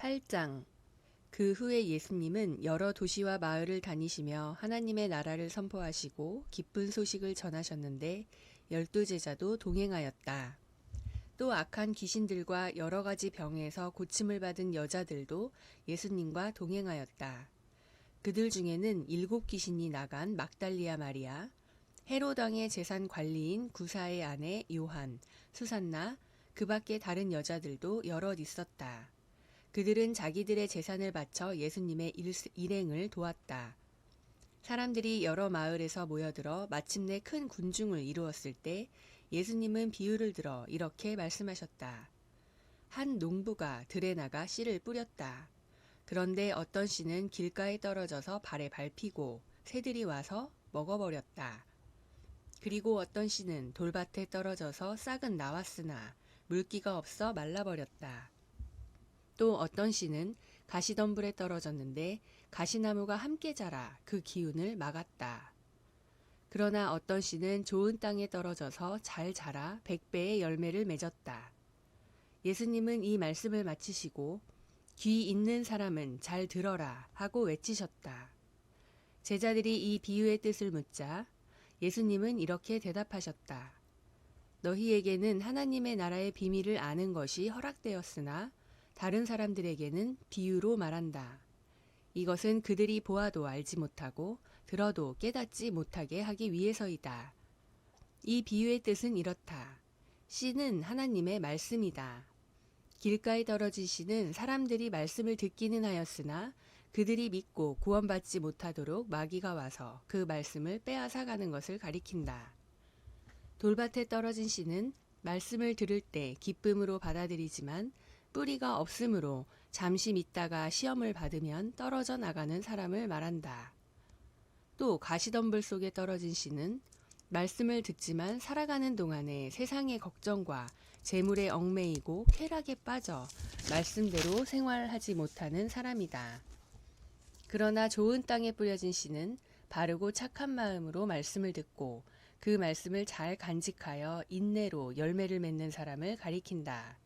8장. 그 후에 예수님은 여러 도시와 마을을 다니시며 하나님의 나라를 선포하시고 기쁜 소식을 전하셨는데 12제자도 동행하였다. 또 악한 귀신들과 여러 가지 병에서 고침을 받은 여자들도 예수님과 동행하였다. 그들 중에는 7귀신이 나간 막달리아 마리아, 헤롯 왕의 재산 관리인 구사의 아내 요한, 수산나, 그 밖에 다른 여자들도 여럿 있었다. 그들은 자기들의 재산을 바쳐 예수님의 일행을 도왔다. 사람들이 여러 마을에서 모여들어 마침내 큰 군중을 이루었을 때 예수님은 비유를 들어 이렇게 말씀하셨다. 한 농부가 들에 나가 씨를 뿌렸다. 그런데 어떤 씨는 길가에 떨어져서 발에 밟히고 새들이 와서 먹어버렸다. 그리고 어떤 씨는 돌밭에 떨어져서 싹은 나왔으나 물기가 없어 말라버렸다. 또 어떤 씨는 가시덤불에 떨어졌는데 가시나무가 함께 자라 그 기운을 막았다. 그러나 어떤 씨는 좋은 땅에 떨어져서 잘 자라 100배의 열매를 맺었다. 예수님은 이 말씀을 마치시고 귀 있는 사람은 잘 들어라 하고 외치셨다. 제자들이 이 비유의 뜻을 묻자 예수님은 이렇게 대답하셨다. 너희에게는 하나님의 나라의 비밀을 아는 것이 허락되었으나 다른 사람들에게는 비유로 말한다. 이것은 그들이 보아도 알지 못하고 들어도 깨닫지 못하게 하기 위해서이다. 이 비유의 뜻은 이렇다. 씨는 하나님의 말씀이다. 길가에 떨어진 씨는 사람들이 말씀을 듣기는 하였으나 그들이 믿고 구원받지 못하도록 마귀가 와서 그 말씀을 빼앗아가는 것을 가리킨다. 돌밭에 떨어진 씨는 말씀을 들을 때 기쁨으로 받아들이지만 뿌리가 없으므로 잠시 믿다가 시험을 받으면 떨어져 나가는 사람을 말한다. 또 가시덤불 속에 떨어진 씨는 말씀을 듣지만 살아가는 동안에 세상의 걱정과 재물에 얽매이고 쾌락에 빠져 말씀대로 생활하지 못하는 사람이다. 그러나 좋은 땅에 뿌려진 씨는 바르고 착한 마음으로 말씀을 듣고 그 말씀을 잘 간직하여 인내로 열매를 맺는 사람을 가리킨다.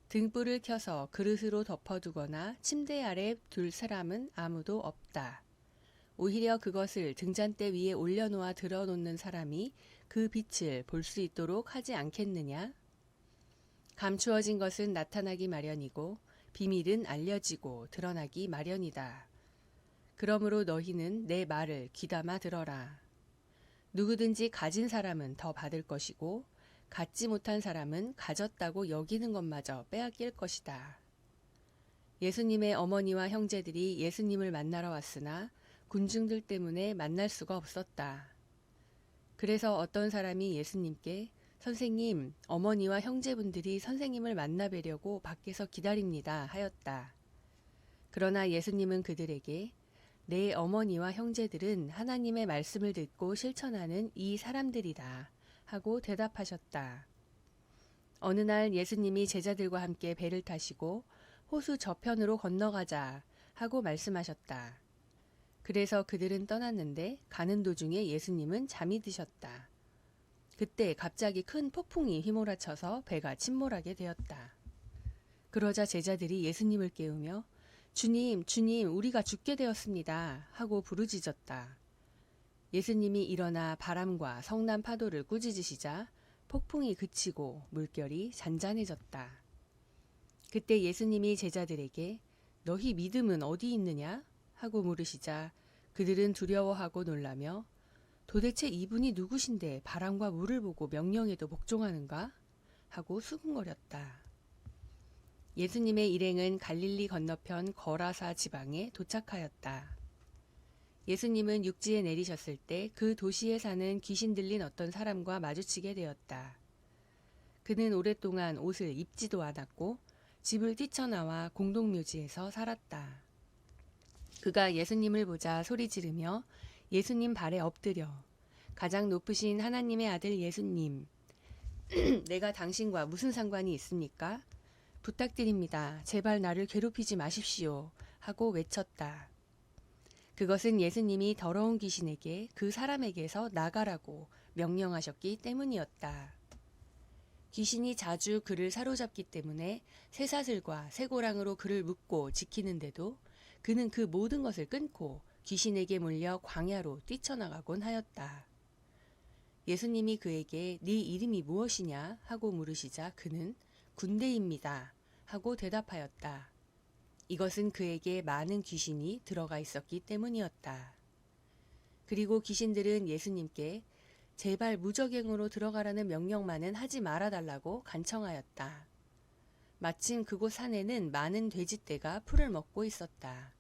등불을 켜서 그릇으로 덮어두거나 침대 아래 둘 사람은 아무도 없다. 오히려 그것을 등잔대 위에 올려놓아 들어놓는 사람이 그 빛을 볼 수 있도록 하지 않겠느냐? 감추어진 것은 나타나기 마련이고 비밀은 알려지고 드러나기 마련이다. 그러므로 너희는 내 말을 귀담아 들어라. 누구든지 가진 사람은 더 받을 것이고 갖지 못한 사람은 가졌다고 여기는 것마저 빼앗길 것이다. 예수님의 어머니와 형제들이 예수님을 만나러 왔으나 군중들 때문에 만날 수가 없었다. 그래서 어떤 사람이 예수님께 선생님, 어머니와 형제분들이 선생님을 만나 뵈려고 밖에서 기다립니다 하였다. 그러나 예수님은 그들에게 내 어머니와 형제들은 하나님의 말씀을 듣고 실천하는 이 사람들이다 하고 대답하셨다. 어느 날 예수님이 제자들과 함께 배를 타시고 호수 저편으로 건너가자 하고 말씀하셨다. 그래서 그들은 떠났는데 가는 도중에 예수님은 잠이 드셨다. 그때 갑자기 큰 폭풍이 휘몰아쳐서 배가 침몰하게 되었다. 그러자 제자들이 예수님을 깨우며 주님, 주님, 우리가 죽게 되었습니다 하고 부르짖었다. 예수님이 일어나 바람과 성난 파도를 꾸짖으시자 폭풍이 그치고 물결이 잔잔해졌다. 그때 예수님이 제자들에게 너희 믿음은 어디 있느냐? 하고 물으시자 그들은 두려워하고 놀라며 도대체 이분이 누구신데 바람과 물을 보고 명령에도 복종하는가? 하고 수군거렸다. 예수님의 일행은 갈릴리 건너편 거라사 지방에 도착하였다. 예수님은 육지에 내리셨을 때 그 도시에 사는 귀신 들린 어떤 사람과 마주치게 되었다. 그는 오랫동안 옷을 입지도 않았고 집을 뛰쳐나와 공동묘지에서 살았다. 그가 예수님을 보자 소리 지르며 예수님 발에 엎드려 가장 높으신 하나님의 아들 예수님, 내가 당신과 무슨 상관이 있습니까? 부탁드립니다. 제발 나를 괴롭히지 마십시오. 하고 외쳤다. 그것은 예수님이 더러운 귀신에게 그 사람에게서 나가라고 명령하셨기 때문이었다. 귀신이 자주 그를 사로잡기 때문에 쇠사슬과 쇠고랑으로 그를 묶고 지키는데도 그는 그 모든 것을 끊고 귀신에게 몰려 광야로 뛰쳐나가곤 하였다. 예수님이 그에게 네 이름이 무엇이냐 하고 물으시자 그는 군대입니다 하고 대답하였다. 이것은 그에게 많은 귀신이 들어가 있었기 때문이었다. 그리고 귀신들은 예수님께 제발 무적행으로 들어가라는 명령만은 하지 말아달라고 간청하였다. 마침 그곳 산에는 많은 돼지떼가 풀을 먹고 있었다.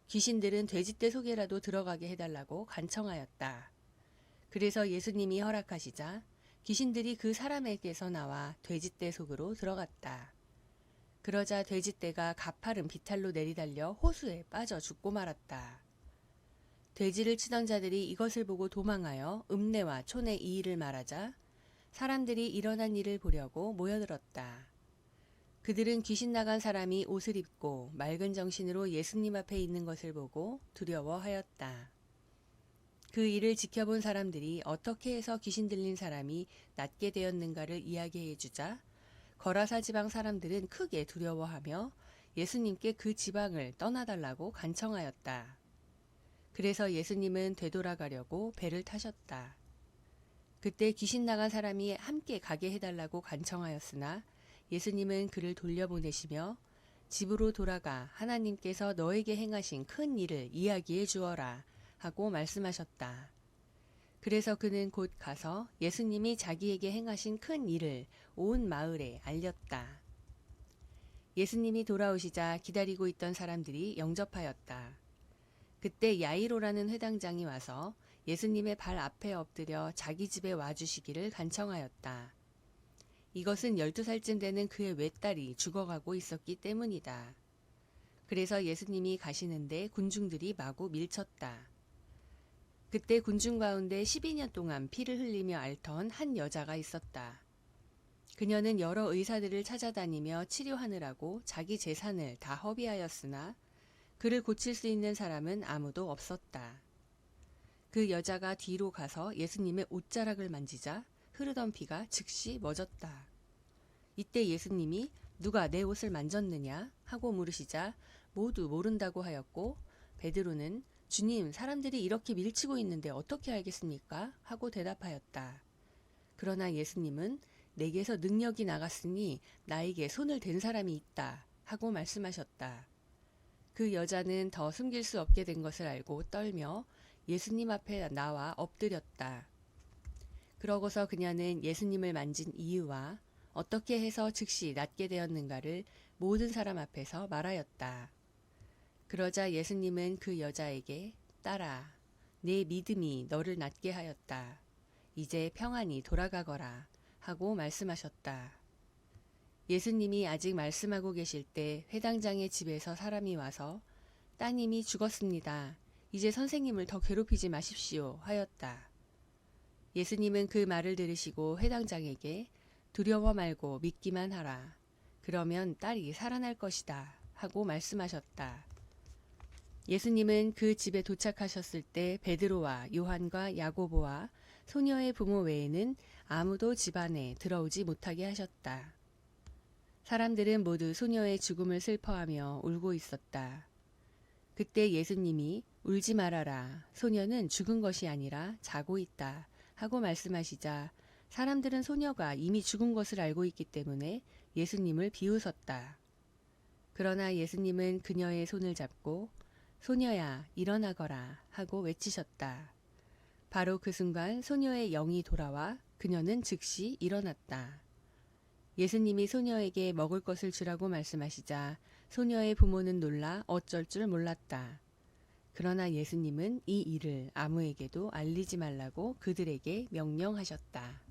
귀신들은 돼지떼 속에라도 들어가게 해달라고 간청하였다. 그래서 예수님이 허락하시자 귀신들이 그 사람에게서 나와 돼지떼 속으로 들어갔다. 그러자 돼지떼가 가파른 비탈로 내리달려 호수에 빠져 죽고 말았다. 돼지를 치던 자들이 이것을 보고 도망하여 읍내와 촌에 이 일을 말하자 사람들이 일어난 일을 보려고 모여들었다. 그들은 귀신 나간 사람이 옷을 입고 맑은 정신으로 예수님 앞에 있는 것을 보고 두려워하였다. 그 일을 지켜본 사람들이 어떻게 해서 귀신 들린 사람이 낫게 되었는가를 이야기해 주자 거라사 지방 사람들은 크게 두려워하며 예수님께 그 지방을 떠나달라고 간청하였다. 그래서 예수님은 되돌아가려고 배를 타셨다. 그때 귀신 나간 사람이 함께 가게 해달라고 간청하였으나 예수님은 그를 돌려보내시며 집으로 돌아가 하나님께서 너에게 행하신 큰 일을 이야기해 주어라 하고 말씀하셨다. 그래서 그는 곧 가서 예수님이 자기에게 행하신 큰 일을 온 마을에 알렸다. 예수님이 돌아오시자 기다리고 있던 사람들이 영접하였다. 그때 야이로라는 회당장이 와서 예수님의 발 앞에 엎드려 자기 집에 와주시기를 간청하였다. 이것은 12살쯤 되는 그의 외딸이 죽어가고 있었기 때문이다. 그래서 예수님이 가시는데 군중들이 마구 밀쳤다. 그때 군중 가운데 12년 동안 피를 흘리며 앓던 한 여자가 있었다. 그녀는 여러 의사들을 찾아다니며 치료하느라고 자기 재산을 다 허비하였으나 그를 고칠 수 있는 사람은 아무도 없었다. 그 여자가 뒤로 가서 예수님의 옷자락을 만지자 흐르던 피가 즉시 멎었다. 이때 예수님이 누가 내 옷을 만졌느냐 하고 물으시자 모두 모른다고 하였고 베드로는 주님, 사람들이 이렇게 밀치고 있는데 어떻게 알겠습니까? 하고 대답하였다. 그러나 예수님은 내게서 능력이 나갔으니 나에게 손을 댄 사람이 있다 하고 말씀하셨다. 그 여자는 더 숨길 수 없게 된 것을 알고 떨며 예수님 앞에 나와 엎드렸다. 그러고서 그녀는 예수님을 만진 이유와 어떻게 해서 즉시 낫게 되었는가를 모든 사람 앞에서 말하였다. 그러자 예수님은 그 여자에게 딸아, 내 믿음이 너를 낫게 하였다. 이제 평안히 돌아가거라 하고 말씀하셨다. 예수님이 아직 말씀하고 계실 때 회당장의 집에서 사람이 와서 따님이 죽었습니다. 이제 선생님을 더 괴롭히지 마십시오 하였다. 예수님은 그 말을 들으시고 회당장에게 두려워 말고 믿기만 하라. 그러면 딸이 살아날 것이다 하고 말씀하셨다. 예수님은 그 집에 도착하셨을 때 베드로와 요한과 야고보와 소녀의 부모 외에는 아무도 집 안에 들어오지 못하게 하셨다. 사람들은 모두 소녀의 죽음을 슬퍼하며 울고 있었다. 그때 예수님이 울지 말아라. 소녀는 죽은 것이 아니라 자고 있다 하고 말씀하시자 사람들은 소녀가 이미 죽은 것을 알고 있기 때문에 예수님을 비웃었다. 그러나 예수님은 그녀의 손을 잡고 소녀야 일어나거라 하고 외치셨다. 바로 그 순간 소녀의 영이 돌아와 그녀는 즉시 일어났다. 예수님이 소녀에게 먹을 것을 주라고 말씀하시자 소녀의 부모는 놀라 어쩔 줄 몰랐다. 그러나 예수님은 이 일을 아무에게도 알리지 말라고 그들에게 명령하셨다.